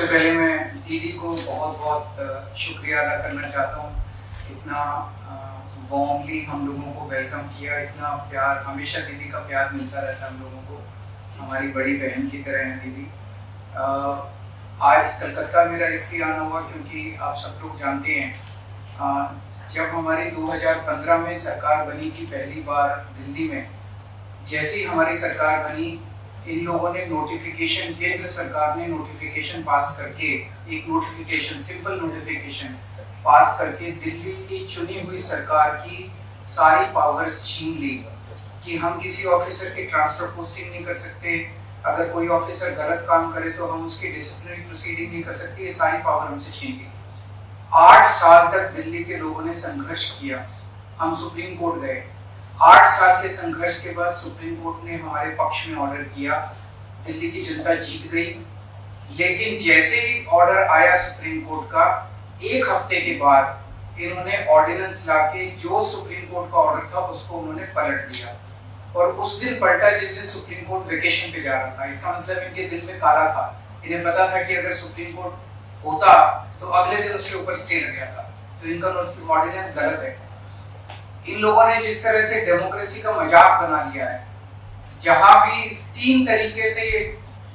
पहले मैं दीदी को बहुत बहुत शुक्रिया अदा करना चाहता हूँ। इतना वार्मली हम लोगों को वेलकम किया, इतना प्यार, हमेशा दीदी का प्यार मिलता रहता है हम लोगों को, हमारी बड़ी बहन की तरह है दीदी। आज कलकत्ता मेरा इसलिए आना हुआ क्योंकि आप सब लोग जानते हैं जब हमारी 2015 में सरकार बनी थी पहली बार दिल्ली में, जैसी हमारी सरकार बनी इन लोगों ने नोटिफिकेशन, केंद्र सरकार ने नोटिफिकेशन पास करके, एक नोटिफिकेशन, सिंपल नोटिफिकेशन पास करके दिल्ली की चुनी हुई सरकार की सारी पावर्स छीन ली कि हम किसी ऑफिसर की ट्रांसफर पोस्टिंग नहीं कर सकते, अगर कोई ऑफिसर गलत काम करे तो हम उसकी डिसिप्लिनरी प्रोसीडिंग नहीं कर सकते, ये सारी पावर हमसे छीन ली। 8 साल तक दिल्ली के लोगों ने संघर्ष किया, हम सुप्रीम कोर्ट गए। 8 साल के संघर्ष के बाद सुप्रीम कोर्ट ने हमारे पक्ष में ऑर्डर किया, दिल्ली की जनता जीत गई। लेकिन जैसे ही ऑर्डर आया सुप्रीम कोर्ट का, 1 हफ्ते के बाद इन्होंने ऑर्डिनेंस लाके जो सुप्रीम कोर्ट का ऑर्डर था उसको उन्होंने पलट दिया, और उस दिन पलटा जिस दिन सुप्रीम कोर्ट वेकेशन पे जा रहा था। इसका मतलब इनके दिल में काला था, इन्हें पता था कि अगर सुप्रीम कोर्ट होता तो अगले दिन उसके ऊपर स्टे लग गया था, तो इनका ऑर्डिनेंस गलत है। इन लोगों ने जिस तरह से डेमोक्रेसी का मजाक बना दिया है, जहां भी 3 तरीके से ये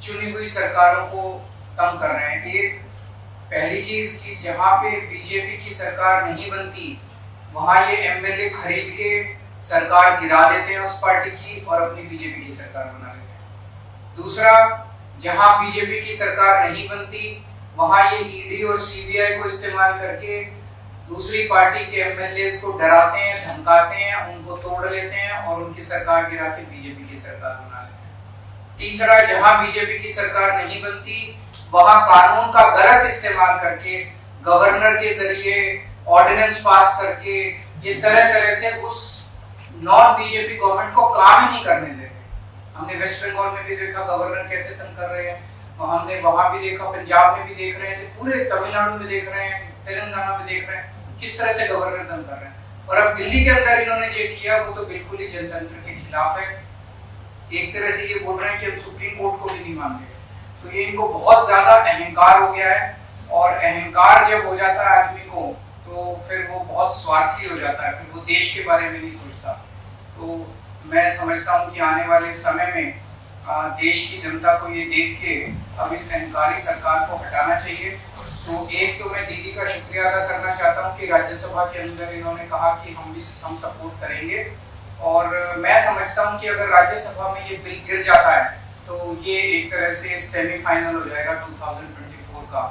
चुनी हुई सरकारों को तंग कर रहे हैं। एक, पहली चीज कि जहां पे बीजेपी की सरकार नहीं बनती वहां ये एमएलए खरीद के सरकार गिरा देते हैं उस पार्टी की और अपनी बीजेपी की सरकार बना लेते हैं। दूसरा, जहां बीजेपी की सरकार नहीं बनती वहां ये ईडी और सीबीआई को इस्तेमाल करके दूसरी पार्टी के एमएलएस को डराते हैं, धमकाते हैं, उनको तोड़ लेते हैं और उनकी सरकार गिरा के बीजेपी की सरकार बना लेते हैं। तीसरा, जहां बीजेपी की सरकार नहीं बनती वहां कानून का गलत इस्तेमाल करके, गवर्नर के जरिए ऑर्डिनेंस पास करके ये तरह तरह से उस नॉन बीजेपी गवर्नमेंट को काम ही नहीं करने देते। हमने वेस्ट बंगाल में भी देखा गवर्नर कैसे तंग कर रहे हैं, हमने वहां भी देखा, पंजाब में भी देख रहे हैं, पूरे तमिलनाडु में देख रहे हैं, तेलंगाना में देख रहे हैं किस तरह से गवर्नर तंग कर रहे हैं। और अब दिल्ली के अंदर इन्होंने जो किया वो तो बिल्कुल ही जनतंत्र के खिलाफ है। एक तरह से ये बोल रहे हैं कि हम सुप्रीम कोर्ट को भी नहीं मानते, तो ये इनको बहुत ज्यादा अहंकार हो गया है, और अहंकार जब हो जाता है आदमी को तो फिर वो बहुत स्वार्थी हो जाता है, फिर वो देश के बारे में नहीं सोचता। तो मैं समझता हूँ कि आने वाले समय में देश की जनता को ये देख के अब इस अहंकारी सरकार को हटाना चाहिए। तो एक तो मैं दीदी का शुक्रिया अदा करना चाहता हूँ कि राज्यसभा के अंदर इन्होंने कहा कि हम सपोर्ट करेंगे, और मैं समझता हूँ कि अगर राज्यसभा में ये बिल गिर जाता है तो ये एक तरह से सेमीफाइनल हो जाएगा 2024 का।